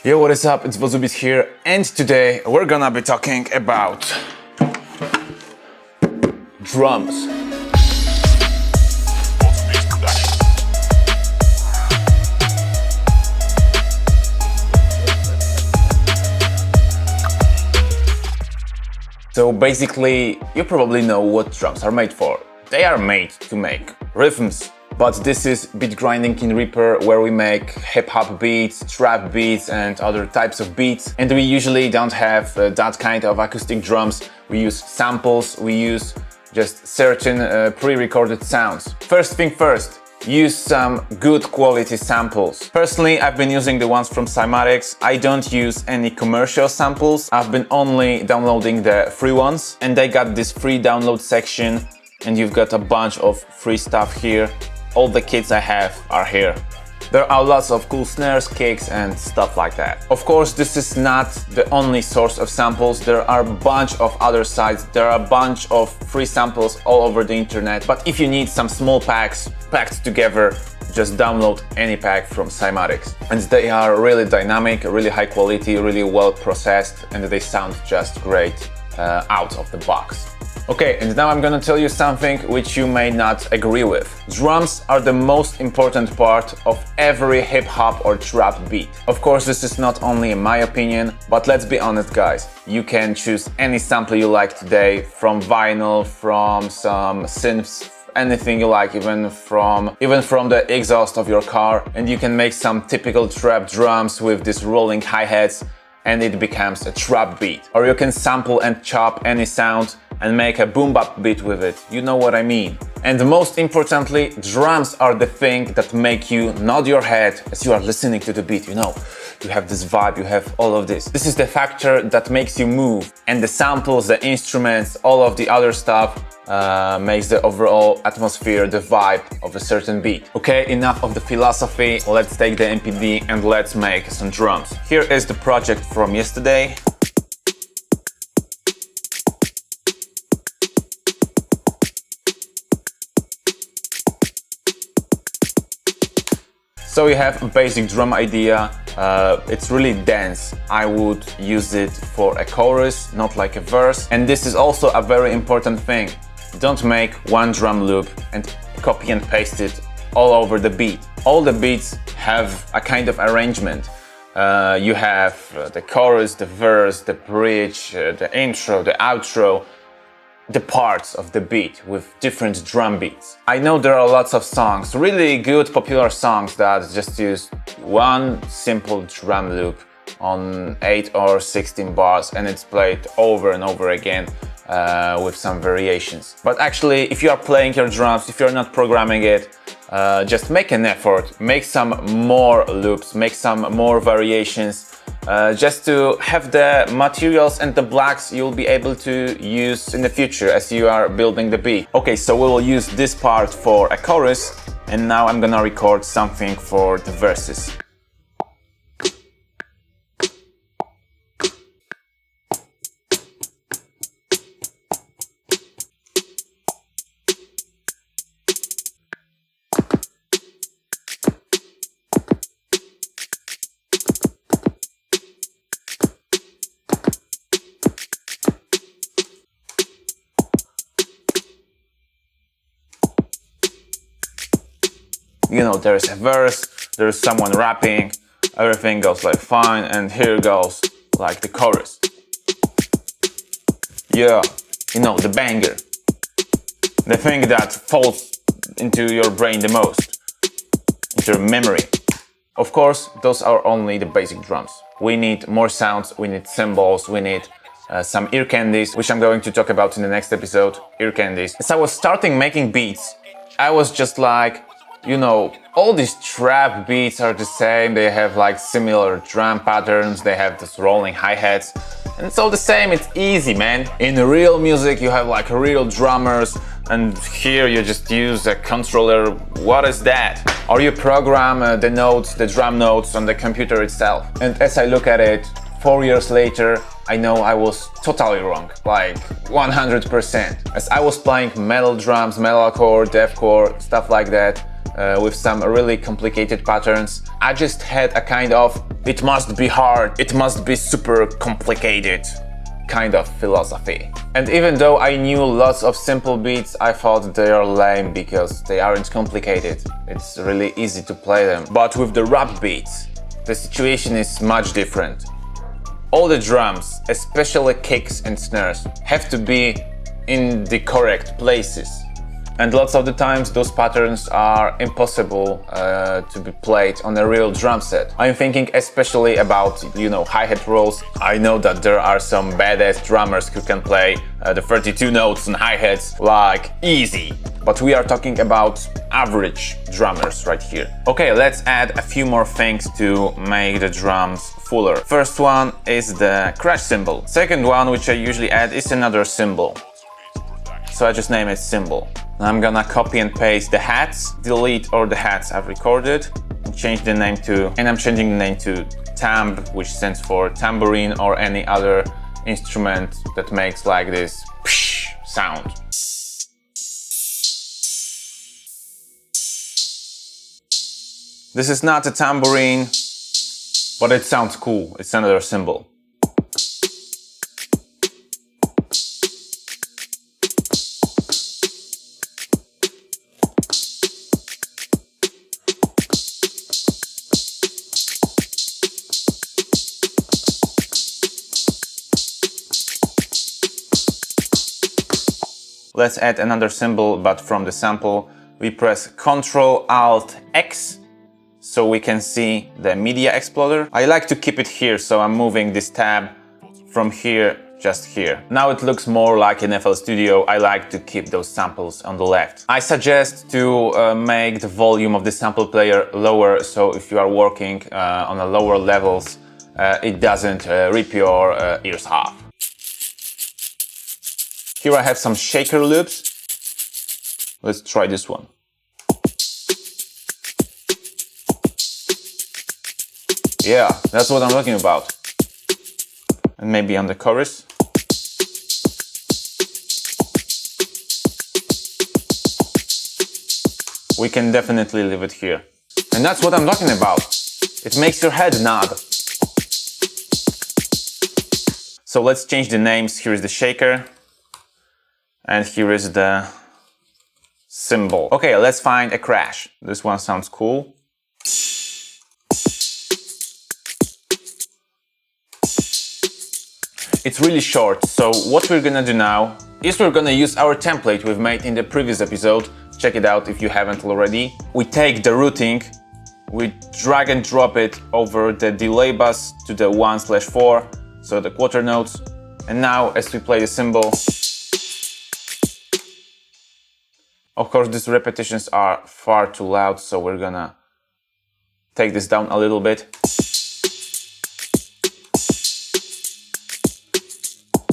Yo, what is up? It's Wodzu here, and today we're gonna be talking about drums. So basically, you probably know what drums are made for. They are made to make rhythms. But this is beat grinding in Reaper, where we make hip-hop beats, trap beats and other types of beats. And we usually don't have that kind of acoustic drums. We use samples, we use just certain pre-recorded sounds. First thing first, use some good quality samples. Personally, I've been using the ones from Cymatics. I don't use any commercial samples. I've been only downloading the free ones. And I got this free download section, and you've got a bunch of free stuff here. All the kits I have are here. There are lots of cool snares, kicks and stuff like that. Of course, this is not the only source of samples. There are a bunch of other sites. There are a bunch of free samples all over the internet. But if you need some small packs packed together, just download any pack from Cymatics. And they are really dynamic, really high quality, really well processed, and they sound just great out of the box. Okay, and now I'm gonna tell you something which you may not agree with. Drums are the most important part of every hip-hop or trap beat. Of course, this is not only in my opinion, but let's be honest guys, you can choose any sample you like today, from vinyl, from some synths, anything you like, even from the exhaust of your car, and you can make some typical trap drums with these rolling hi-hats, and it becomes a trap beat. Or you can sample and chop any sound and make a boom bap beat with it. You know what I mean. And most importantly, drums are the thing that make you nod your head as you are listening to the beat, you know. You have this vibe, you have all of this. This is the factor that makes you move. And the samples, the instruments, all of the other stuff makes the overall atmosphere, the vibe of a certain beat. Okay, enough of the philosophy. Let's take the MPD and let's make some drums. Here is the project from yesterday. So you have a basic drum idea, it's really dense. I would use it for a chorus, not like a verse. And this is also a very important thing. Don't make one drum loop and copy and paste it all over the beat. All the beats have a kind of arrangement. You have the chorus, the verse, the bridge, the intro, the outro, the parts of the beat with different drum beats. I know there are lots of songs, really good popular songs that just use one simple drum loop on 8 or 16 bars and it's played over and over again with some variations. But actually, if you are playing your drums, if you're not programming it, just make an effort, make some more loops, make some more variations, just to have the materials and the blocks you'll be able to use in the future as you are building the beat. Okay, so we will use this part for a chorus, and now I'm gonna record something for the verses. You know, there's a verse, there's someone rapping, everything goes like fine, and here goes like the chorus. Yeah, you know, the banger. The thing that falls into your brain the most, into your memory. Of course, those are only the basic drums. We need more sounds, we need cymbals, we need some ear candies, which I'm going to talk about in the next episode, ear candies. As I was starting making beats, I was just like, you know, all these trap beats are the same, they have like similar drum patterns, they have this rolling hi-hats, and it's all the same, it's easy, man. In real music you have like real drummers, and here you just use a controller. What is that? Or you program the notes, the drum notes on the computer itself. And as I look at it, 4 years later, I know I was totally wrong, like 100%. As I was playing metal drums, metalcore, deathcore, stuff like that, with some really complicated patterns. I just had a kind of it must be hard, it must be super complicated kind of philosophy. And even though I knew lots of simple beats, I thought they are lame because they aren't complicated. It's really easy to play them. But with the rap beats, the situation is much different. All the drums, especially kicks and snares, have to be in the correct places. And lots of the times those patterns are impossible to be played on a real drum set. I'm thinking especially about, you know, hi-hat rolls. I know that there are some badass drummers who can play the 32 notes on hi-hats like easy. But we are talking about average drummers right here. Okay, let's add a few more things to make the drums fuller. First one is the crash cymbal. Second one, which I usually add, is another cymbal. So I just name it cymbal. Now I'm gonna copy and paste the hats, delete all the hats I've recorded, and change the name to, and I'm changing the name to tamb, which stands for tambourine or any other instrument that makes like this psh sound. This is not a tambourine, but it sounds cool. It's another cymbal. Let's add another cymbal, but from the sample. We press Ctrl-Alt-X so we can see the media exploder. I like to keep it here, so I'm moving this tab from here, just here. Now it looks more like in FL Studio. I like to keep those samples on the left. I suggest to make the volume of the sample player lower, so if you are working on a lower levels, it doesn't rip your ears off. Here I have some shaker loops. Let's try this one. Yeah, that's what I'm talking about. And maybe on the chorus. We can definitely leave it here. And that's what I'm talking about. It makes your head nod. So let's change the names. Here is the shaker. And here is the cymbal. Okay, let's find a crash. This one sounds cool. It's really short, so what we're gonna do now is we're gonna use our template we've made in the previous episode. Check it out if you haven't already. We take the routing, we drag and drop it over the delay bus to the 1/4, so the quarter notes. And now as we play the cymbal, of course, these repetitions are far too loud, so we're gonna take this down a little bit.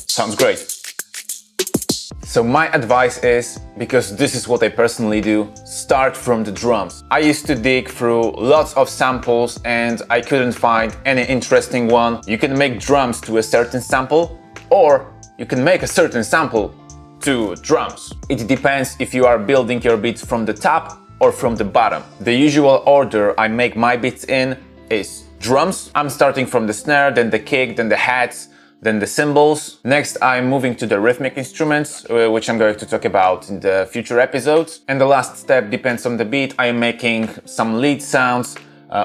Sounds great. So my advice is, because this is what I personally do, start from the drums. I used to dig through lots of samples and I couldn't find any interesting one. You can make drums to a certain sample, or you can make a certain sample to drums. It depends if you are building your beats from the top or from the bottom. The usual order I make my beats in is drums. I'm starting from the snare, then the kick, then the hats, then the cymbals. Next I'm moving to the rhythmic instruments, which I'm going to talk about in the future episodes. And the last step depends on the beat. I am making some lead sounds,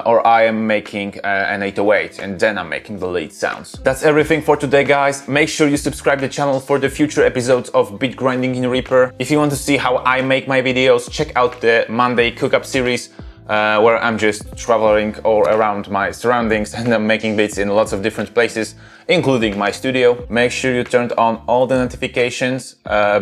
or I am making an 808 and then I'm making the lead sounds. That's everything for today, guys. Make sure you subscribe to the channel for the future episodes of Beat Grinding in Reaper. If you want to see how I make my videos, check out the Monday Cookup series, where I'm just traveling all around my surroundings and I'm making beats in lots of different places, including my studio. Make sure you turned on all the notifications,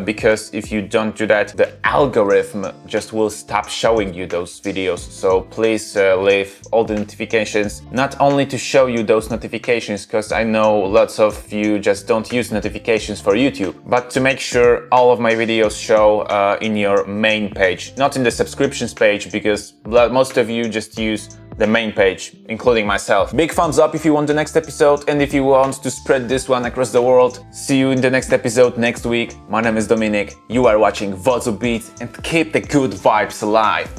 because if you don't do that, the algorithm just will stop showing you those videos. So please leave all the notifications, not only to show you those notifications, because I know lots of you just don't use notifications for YouTube, but to make sure all of my videos show in your main page, not in the subscriptions page, because most of you just use the main page, including myself. Big thumbs up if you want the next episode and if you want to spread this one across the world. See you in the next episode next week. My name is Dominik, you are watching Wodzu Beats, and keep the good vibes alive.